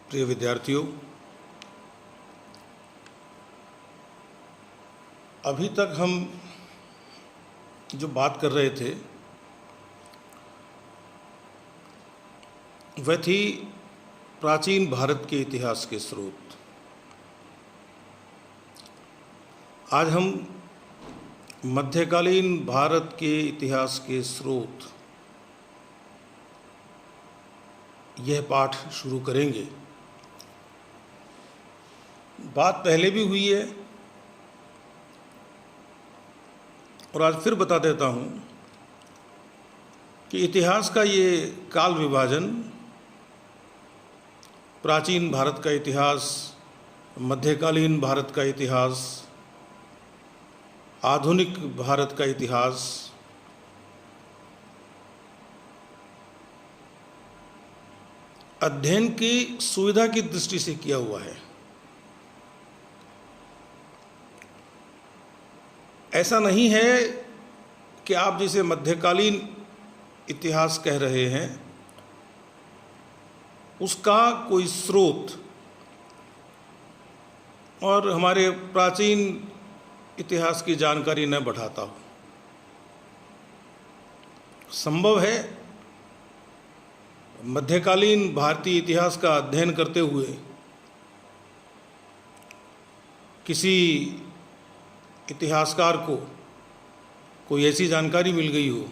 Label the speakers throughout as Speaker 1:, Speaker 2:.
Speaker 1: प्रिय विद्यार्थियों, अभी तक हम जो बात कर रहे थे वह थी प्राचीन भारत के इतिहास के स्रोत। आज हम मध्यकालीन भारत के इतिहास के स्रोत यह पाठ शुरू करेंगे। बात पहले भी हुई है और आज फिर बता देता हूँ कि इतिहास का ये काल विभाजन, प्राचीन भारत का इतिहास, मध्यकालीन भारत का इतिहास, आधुनिक भारत का इतिहास, अध्ययन की सुविधा की दृष्टि से किया हुआ है। ऐसा नहीं है कि आप जिसे मध्यकालीन इतिहास कह रहे हैं उसका कोई स्रोत और हमारे प्राचीन इतिहास की जानकारी न बढ़ाता हो। संभव है मध्यकालीन भारतीय इतिहास का अध्ययन करते हुए किसी इतिहासकार को कोई ऐसी जानकारी मिल गई हो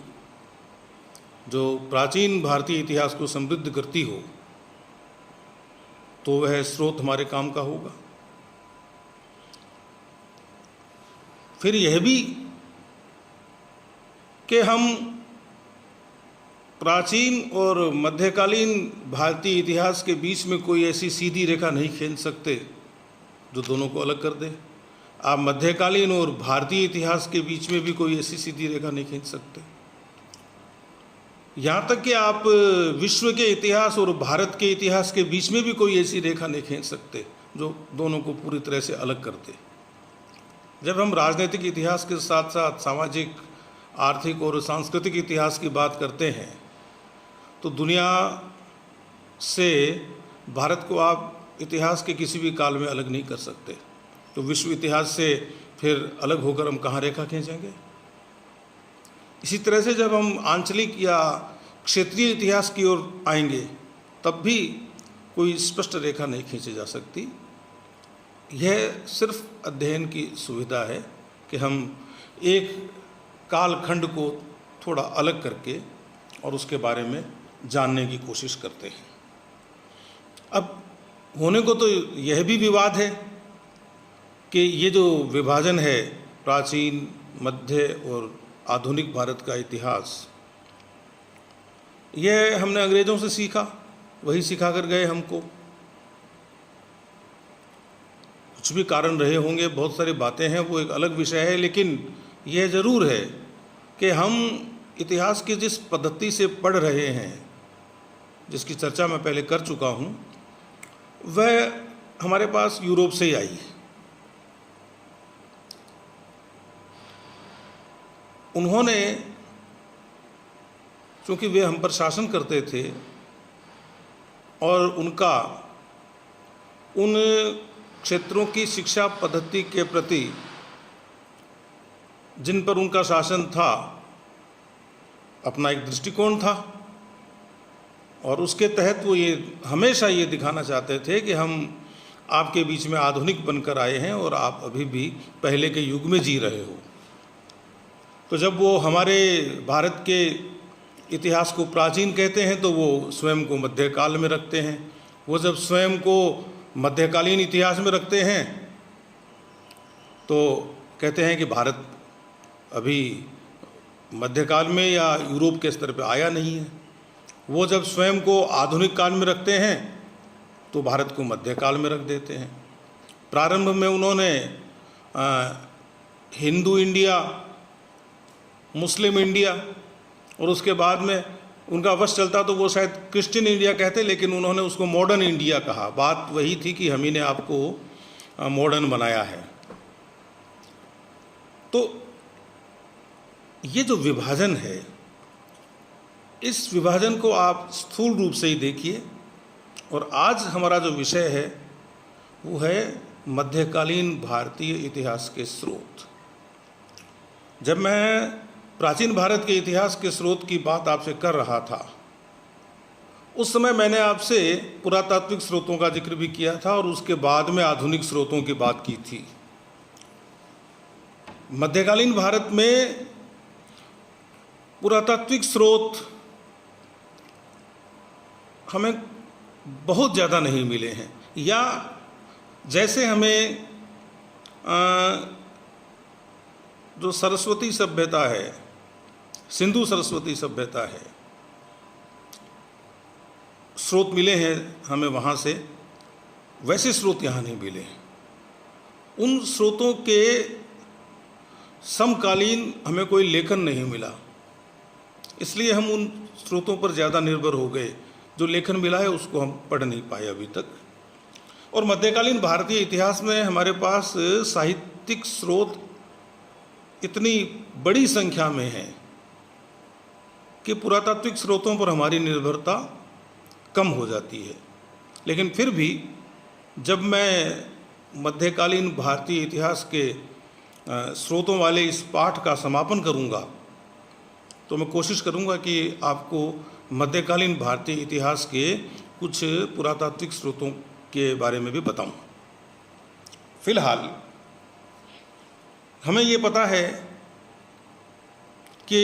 Speaker 1: जो प्राचीन भारतीय इतिहास को समृद्ध करती हो, तो वह स्रोत हमारे काम का होगा। फिर यह भी कि हम प्राचीन और मध्यकालीन भारतीय इतिहास के बीच में कोई ऐसी सीधी रेखा नहीं खींच सकते जो दोनों को अलग कर दे। आप मध्यकालीन और भारतीय इतिहास के बीच में भी कोई ऐसी सीधी रेखा नहीं खींच सकते। यहाँ तक कि आप विश्व के इतिहास और भारत के इतिहास के बीच में भी कोई ऐसी रेखा नहीं खींच सकते जो दोनों को पूरी तरह से अलग कर दे। जब हम राजनीतिक इतिहास के साथ साथ सामाजिक, आर्थिक और सांस्कृतिक इतिहास की बात करते हैं तो दुनिया से भारत को आप इतिहास के किसी भी काल में अलग नहीं कर सकते। तो विश्व इतिहास से फिर अलग होकर हम कहाँ रेखा खींचेंगे? इसी तरह से जब हम आंचलिक या क्षेत्रीय इतिहास की ओर आएंगे तब भी कोई स्पष्ट रेखा नहीं खींची जा सकती। यह सिर्फ अध्ययन की सुविधा है कि हम एक कालखंड को थोड़ा अलग करके और उसके बारे में जानने की कोशिश करते हैं। अब होने को तो यह भी विवाद है कि ये जो विभाजन है प्राचीन, मध्य और आधुनिक भारत का इतिहास, यह हमने अंग्रेज़ों से सीखा, वही सिखा कर गए हमको। कुछ भी कारण रहे होंगे, बहुत सारी बातें हैं, वो एक अलग विषय है। लेकिन यह ज़रूर है कि हम इतिहास की जिस पद्धति से पढ़ रहे हैं, जिसकी चर्चा मैं पहले कर चुका हूँ, वह हमारे पास यूरोप से ही आई है। उन्होंने, चूँकि वे हम पर शासन करते थे और उनका उन क्षेत्रों की शिक्षा पद्धति के प्रति जिन पर उनका शासन था, अपना एक दृष्टिकोण था और उसके तहत वो ये हमेशा ये दिखाना चाहते थे कि हम आपके बीच में आधुनिक बनकर आए हैं और आप अभी भी पहले के युग में जी रहे हो। तो जब वो हमारे भारत के इतिहास को प्राचीन कहते हैं तो वो स्वयं को मध्यकाल में रखते हैं। वो जब स्वयं को मध्यकालीन इतिहास में रखते हैं तो कहते हैं कि भारत अभी मध्यकाल में या यूरोप के स्तर पर आया नहीं है। वो जब स्वयं को आधुनिक काल में रखते हैं तो भारत को मध्यकाल में रख देते हैं। प्रारंभ में उन्होंने हिंदू इंडिया, मुस्लिम इंडिया और उसके बाद में उनका वश चलता तो वो शायद क्रिश्चियन इंडिया कहते, लेकिन उन्होंने उसको मॉडर्न इंडिया कहा। बात वही थी कि हम ही ने आपको मॉडर्न बनाया है। तो ये जो विभाजन है, इस विभाजन को आप स्थूल रूप से ही देखिए और आज हमारा जो विषय है वो है मध्यकालीन भारतीय इतिहास के स्रोत। जब मैं प्राचीन भारत के इतिहास के स्रोत की बात आपसे कर रहा था, उस समय मैंने आपसे पुरातात्विक स्रोतों का जिक्र भी किया था और उसके बाद में आधुनिक स्रोतों की बात की थी। मध्यकालीन भारत में पुरातात्विक स्रोत हमें बहुत ज़्यादा नहीं मिले हैं, या जैसे हमें जो सरस्वती सभ्यता है, सिंधु सरस्वती सभ्यता है, स्रोत मिले हैं हमें वहाँ से, वैसे स्रोत यहाँ नहीं मिले हैं। उन स्रोतों के समकालीन हमें कोई लेखन नहीं मिला, इसलिए हम उन स्रोतों पर ज़्यादा निर्भर हो गए। जो लेखन मिला है उसको हम पढ़ नहीं पाए अभी तक। और मध्यकालीन भारतीय इतिहास में हमारे पास साहित्यिक स्रोत इतनी बड़ी संख्या में हैं कि पुरातात्विक स्रोतों पर हमारी निर्भरता कम हो जाती है। लेकिन फिर भी जब मैं मध्यकालीन भारतीय इतिहास के स्रोतों वाले इस पाठ का समापन करूंगा, तो मैं कोशिश करूंगा कि आपको मध्यकालीन भारतीय इतिहास के कुछ पुरातात्विक स्रोतों के बारे में भी बताऊं। फिलहाल हमें ये पता है कि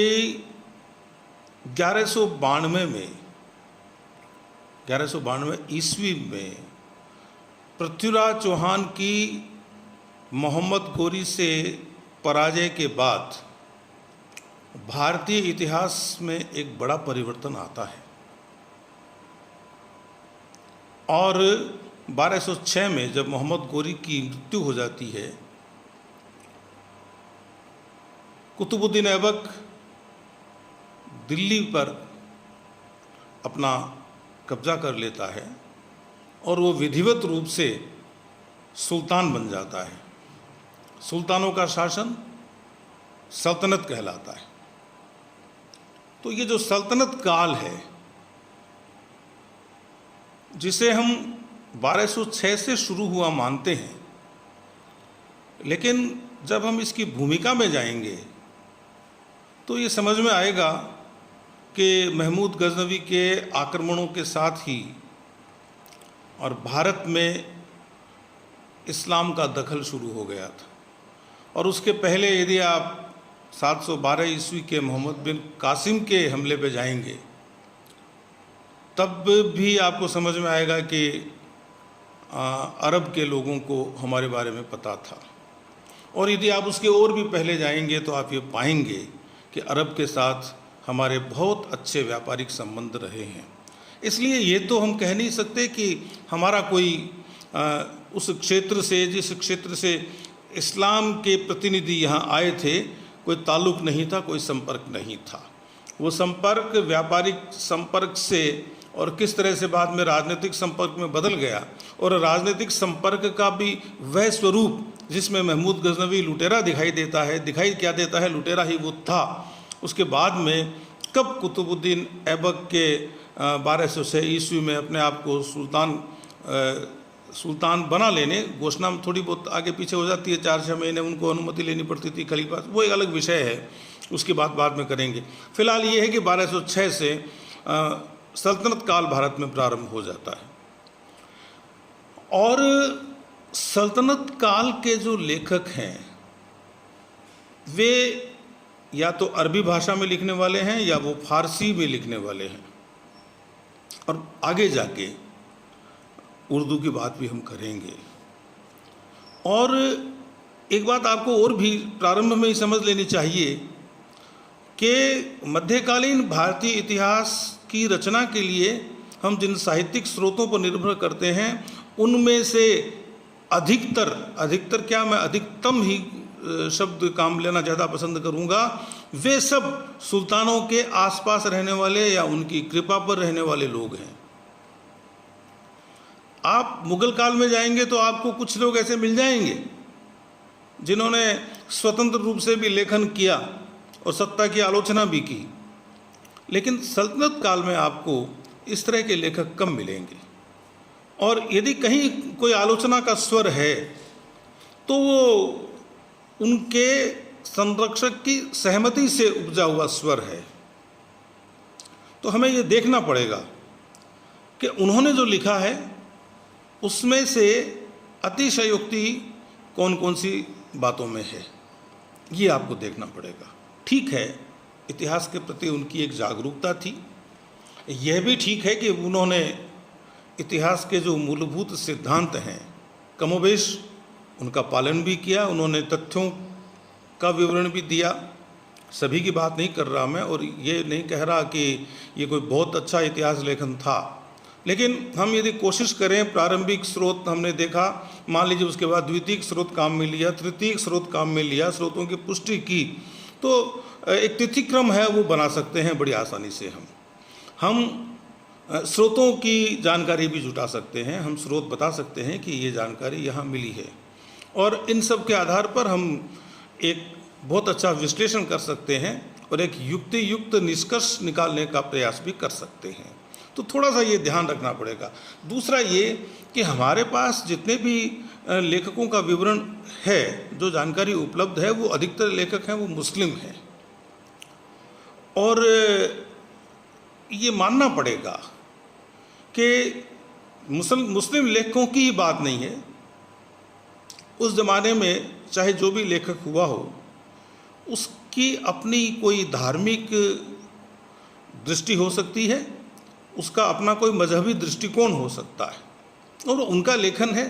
Speaker 1: 1192 ईस्वी में पृथ्वीराज चौहान की मोहम्मद गोरी से पराजय के बाद भारतीय इतिहास में एक बड़ा परिवर्तन आता है और 1206 में जब मोहम्मद गोरी की मृत्यु हो जाती है, कुतुबुद्दीन ऐबक दिल्ली पर अपना कब्जा कर लेता है और वो विधिवत रूप से सुल्तान बन जाता है। सुल्तानों का शासन सल्तनत कहलाता है। तो ये जो सल्तनत काल है, जिसे हम 1206 से शुरू हुआ मानते हैं, लेकिन जब हम इसकी भूमिका में जाएंगे तो ये समझ में आएगा कि महमूद गजनवी के आक्रमणों के साथ ही और भारत में इस्लाम का दखल शुरू हो गया था। और उसके पहले यदि आप 712 ईस्वी के मोहम्मद बिन कासिम के हमले पे जाएंगे, तब भी आपको समझ में आएगा कि अरब के लोगों को हमारे बारे में पता था। और यदि आप उसके और भी पहले जाएंगे तो आप ये पाएंगे कि अरब के साथ हमारे बहुत अच्छे व्यापारिक संबंध रहे हैं। इसलिए ये तो हम कह नहीं सकते कि हमारा कोई उस क्षेत्र से, जिस क्षेत्र से इस्लाम के प्रतिनिधि यहाँ आए थे, कोई ताल्लुक़ नहीं था, कोई संपर्क नहीं था। वो संपर्क व्यापारिक संपर्क से और किस तरह से बाद में राजनीतिक संपर्क में बदल गया, और राजनीतिक संपर्क का भी वह स्वरूप जिसमें महमूद गजनवी लुटेरा दिखाई क्या देता है, लुटेरा ही वो था। उसके बाद में कब कुतुबुद्दीन ऐबक के 1206 ईस्वी में अपने आप को सुल्तान बना लेने, घोषणा में थोड़ी बहुत आगे पीछे हो जाती है, 4-6 महीने उनको अनुमति लेनी पड़ती थी खलीफा, वो एक अलग विषय है, उसकी बात बाद में करेंगे। फिलहाल ये है कि 1206 से सल्तनत काल भारत में प्रारंभ हो जाता है। और सल्तनत काल के जो लेखक हैं वे या तो अरबी भाषा में लिखने वाले हैं या वो फारसी में लिखने वाले हैं, और आगे जाके उर्दू की बात भी हम करेंगे। और एक बात आपको और भी प्रारंभ में ही समझ लेनी चाहिए कि मध्यकालीन भारतीय इतिहास की रचना के लिए हम जिन साहित्यिक स्रोतों पर निर्भर करते हैं, उनमें से अधिकतर क्या, मैं अधिकतम ही शब्द काम लेना ज़्यादा पसंद करूँगा, वे सब सुल्तानों के आसपास रहने वाले या उनकी कृपा पर रहने वाले लोग हैं। आप मुगल काल में जाएंगे तो आपको कुछ लोग ऐसे मिल जाएंगे जिन्होंने स्वतंत्र रूप से भी लेखन किया और सत्ता की आलोचना भी की, लेकिन सल्तनत काल में आपको इस तरह के लेखक कम मिलेंगे। और यदि कहीं कोई आलोचना का स्वर है तो वो उनके संरक्षक की सहमति से उपजा हुआ स्वर है। तो हमें ये देखना पड़ेगा कि उन्होंने जो लिखा है उसमें से अतिशयोक्ति कौन कौन सी बातों में है, ये आपको देखना पड़ेगा। ठीक है, इतिहास के प्रति उनकी एक जागरूकता थी। यह भी ठीक है कि उन्होंने इतिहास के जो मूलभूत सिद्धांत हैं कमोबेश उनका पालन भी किया। उन्होंने तथ्यों का विवरण भी दिया। सभी की बात नहीं कर रहा मैं, और ये नहीं कह रहा कि ये कोई बहुत अच्छा इतिहास लेखन था, लेकिन हम यदि कोशिश करें, प्रारंभिक स्रोत हमने देखा, मान लीजिए उसके बाद द्वितीयक स्रोत काम में लिया, तृतीयक स्रोत काम में लिया, स्रोतों की पुष्टि की, तो एक तिथिक्रम है वो बना सकते हैं बड़ी आसानी से। हम स्रोतों की जानकारी भी जुटा सकते हैं। हम स्रोत बता सकते हैं कि ये जानकारी यहाँ मिली है, और इन सब के आधार पर हम एक बहुत अच्छा विश्लेषण कर सकते हैं और एक युक्ति युक्त निष्कर्ष निकालने का प्रयास भी कर सकते हैं। तो थोड़ा सा ये ध्यान रखना पड़ेगा। दूसरा ये कि हमारे पास जितने भी लेखकों का विवरण है, जो जानकारी उपलब्ध है, वो अधिकतर लेखक हैं वो मुस्लिम हैं, और ये मानना पड़ेगा कि मुस्लिम लेखकों की ही बात नहीं है। उस ज़माने में चाहे जो भी लेखक हुआ हो, उसकी अपनी कोई धार्मिक दृष्टि हो सकती है, उसका अपना कोई मजहबी दृष्टिकोण हो सकता है, और उनका लेखन है,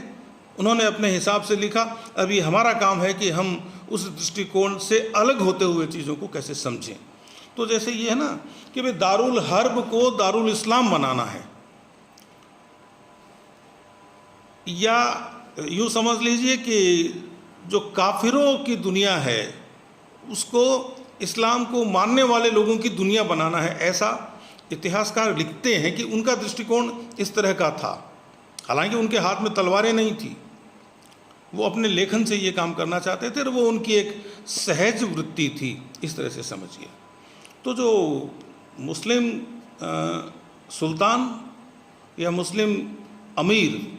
Speaker 1: उन्होंने अपने हिसाब से लिखा। अभी हमारा काम है कि हम उस दृष्टिकोण से अलग होते हुए चीज़ों को कैसे समझें। तो जैसे ये है ना कि भाई दारुल हर्ब को दारुल इस्लाम बनाना है, या यूँ समझ लीजिए कि जो काफिरों की दुनिया है उसको इस्लाम को मानने वाले लोगों की दुनिया बनाना है, ऐसा इतिहासकार लिखते हैं कि उनका दृष्टिकोण इस तरह का था। हालांकि उनके हाथ में तलवारें नहीं थी, वो अपने लेखन से ये काम करना चाहते थे, और वो उनकी एक सहज वृत्ति थी, इस तरह से समझिए। तो जो मुस्लिम सुल्तान या मुस्लिम अमीर,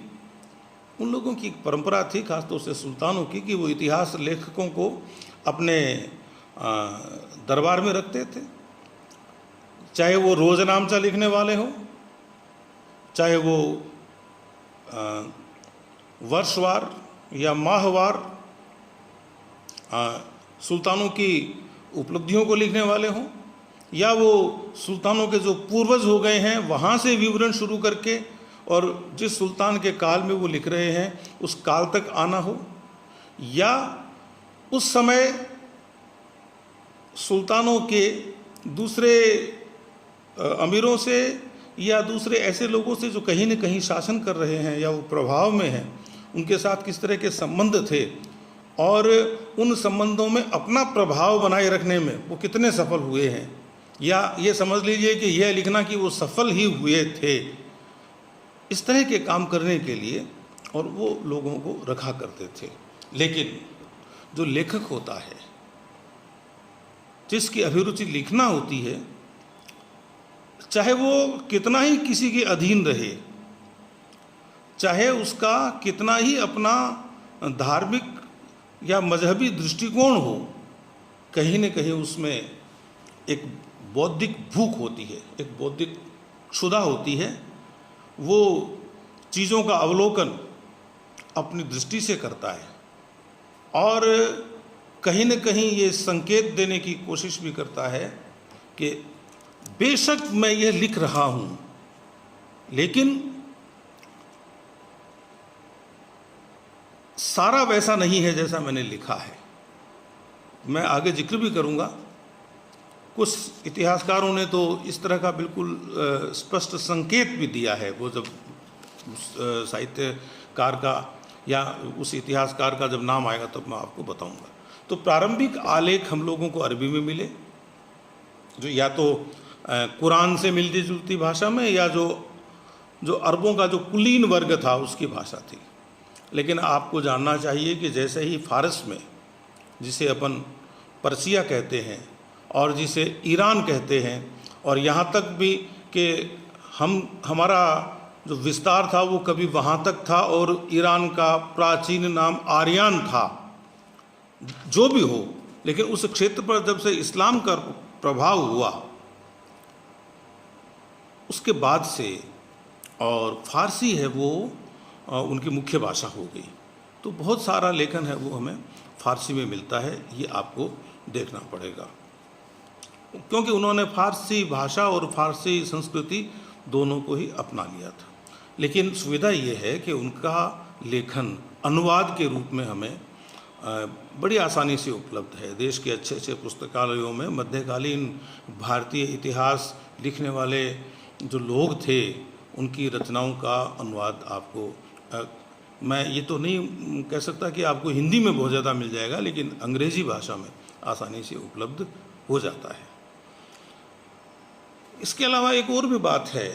Speaker 1: उन लोगों की एक परंपरा थी, खासतौर से सुल्तानों की, कि वो इतिहास लेखकों को अपने दरबार में रखते थे, चाहे वो रोज़नामचा लिखने वाले हों, चाहे वो वर्षवार या माहवार सुल्तानों की उपलब्धियों को लिखने वाले हों, या वो सुल्तानों के जो पूर्वज हो गए हैं वहाँ से विवरण शुरू करके और जिस सुल्तान के काल में वो लिख रहे हैं उस काल तक आना हो, या उस समय सुल्तानों के दूसरे अमीरों से या दूसरे ऐसे लोगों से जो कहीं न कहीं शासन कर रहे हैं या वो प्रभाव में हैं, उनके साथ किस तरह के संबंध थे, और उन संबंधों में अपना प्रभाव बनाए रखने में वो कितने सफल हुए हैं, या ये समझ लीजिए कि यह लिखना कि वो सफल ही हुए थे। इस तरह के काम करने के लिए और वो लोगों को रखा करते थे। लेकिन जो लेखक होता है, जिसकी अभिरुचि लिखना होती है, चाहे वो कितना ही किसी के अधीन रहे, चाहे उसका कितना ही अपना धार्मिक या मजहबी दृष्टिकोण हो, कहीं न कहीं उसमें एक बौद्धिक भूख होती है, एक बौद्धिक क्षुधा होती है। वो चीज़ों का अवलोकन अपनी दृष्टि से करता है, और कहीं न कहीं ये संकेत देने की कोशिश भी करता है कि बेशक मैं ये लिख रहा हूँ, लेकिन सारा वैसा नहीं है जैसा मैंने लिखा है। मैं आगे जिक्र भी करूँगा। कुछ इतिहासकारों ने तो इस तरह का बिल्कुल स्पष्ट संकेत भी दिया है। वो जब साहित्यकार का या उस इतिहासकार का जब नाम आएगा तब मैं आपको बताऊंगा। तो प्रारंभिक आलेख हम लोगों को अरबी में मिले, जो या तो कुरान से मिलती जुलती भाषा में, या जो अरबों का जो कुलीन वर्ग था उसकी भाषा थी। लेकिन आपको जानना चाहिए कि जैसे ही फारस में, जिसे अपन पर्सिया कहते हैं और जिसे ईरान कहते हैं, और यहाँ तक भी कि हमारा जो विस्तार था वो कभी वहाँ तक था और ईरान का प्राचीन नाम आर्यान था। जो भी हो, लेकिन उस क्षेत्र पर जब से इस्लाम का प्रभाव हुआ उसके बाद से, और फारसी है वो उनकी मुख्य भाषा हो गई, तो बहुत सारा लेखन है वो हमें फारसी में मिलता है। ये आपको देखना पड़ेगा, क्योंकि उन्होंने फारसी भाषा और फारसी संस्कृति दोनों को ही अपना लिया था। लेकिन सुविधा ये है कि उनका लेखन अनुवाद के रूप में हमें बड़ी आसानी से उपलब्ध है। देश के अच्छे अच्छे पुस्तकालयों में मध्यकालीन भारतीय इतिहास लिखने वाले जो लोग थे उनकी रचनाओं का अनुवाद आपको मैं ये तो नहीं कह सकता कि आपको हिंदी में बहुत ज़्यादा मिल जाएगा, लेकिन अंग्रेज़ी भाषा में आसानी से उपलब्ध हो जाता है। इसके अलावा एक और भी बात है,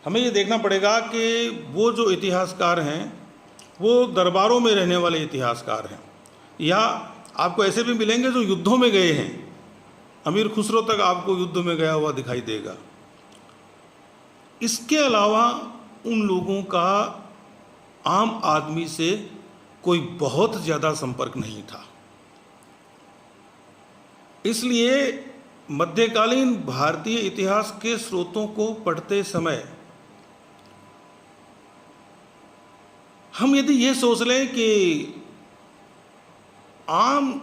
Speaker 1: हमें ये देखना पड़ेगा कि वो जो इतिहासकार हैं वो दरबारों में रहने वाले इतिहासकार हैं, या आपको ऐसे भी मिलेंगे जो युद्धों में गए हैं। अमीर खुसरो तक आपको युद्ध में गया हुआ दिखाई देगा। इसके अलावा उन लोगों का आम आदमी से कोई बहुत ज़्यादा संपर्क नहीं था। इसलिए मध्यकालीन भारतीय इतिहास के स्रोतों को पढ़ते समय हम यदि ये सोच लें कि आम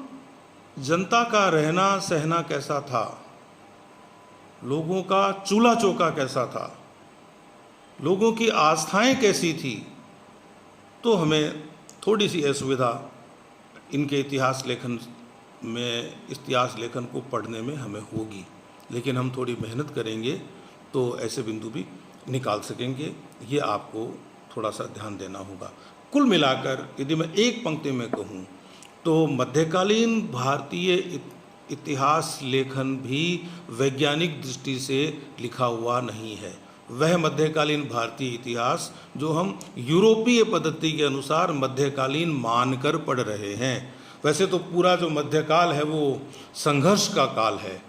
Speaker 1: जनता का रहना सहना कैसा था, लोगों का चूल्हा चौका कैसा था, लोगों की आस्थाएं कैसी थी, तो हमें थोड़ी सी असुविधा इनके इतिहास लेखन को पढ़ने में हमें होगी। लेकिन हम थोड़ी मेहनत करेंगे तो ऐसे बिंदु भी निकाल सकेंगे। ये आपको थोड़ा सा ध्यान देना होगा। कुल मिलाकर यदि मैं एक पंक्ति में कहूँ तो मध्यकालीन भारतीय इतिहास लेखन भी वैज्ञानिक दृष्टि से लिखा हुआ नहीं है। वह मध्यकालीन भारतीय इतिहास जो हम यूरोपीय पद्धति के अनुसार मध्यकालीन मानकर पढ़ रहे हैं। वैसे तो पूरा जो मध्यकाल है वो संघर्ष का काल है।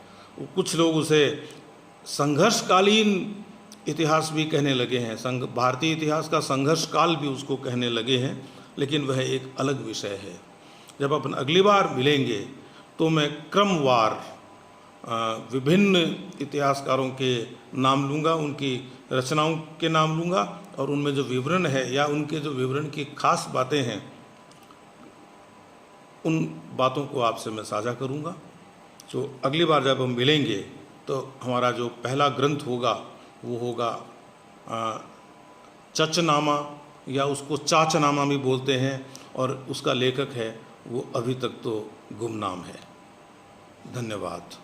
Speaker 1: कुछ लोग उसे संघर्षकालीन इतिहास भी कहने लगे हैं, भारतीय इतिहास का संघर्ष काल भी उसको कहने लगे हैं, लेकिन वह एक अलग विषय है। जब अपन अगली बार मिलेंगे तो मैं क्रमवार विभिन्न इतिहासकारों के नाम लूँगा, उनकी रचनाओं के नाम लूँगा, और उनमें जो विवरण है या उनके जो विवरण की खास बातें हैं उन बातों को आपसे मैं साझा करूँगा। तो अगली बार जब हम मिलेंगे तो हमारा जो पहला ग्रंथ होगा वो होगा चचनामा, या उसको चाचनामा भी बोलते हैं, और उसका लेखक है वो अभी तक तो गुमनाम है। धन्यवाद।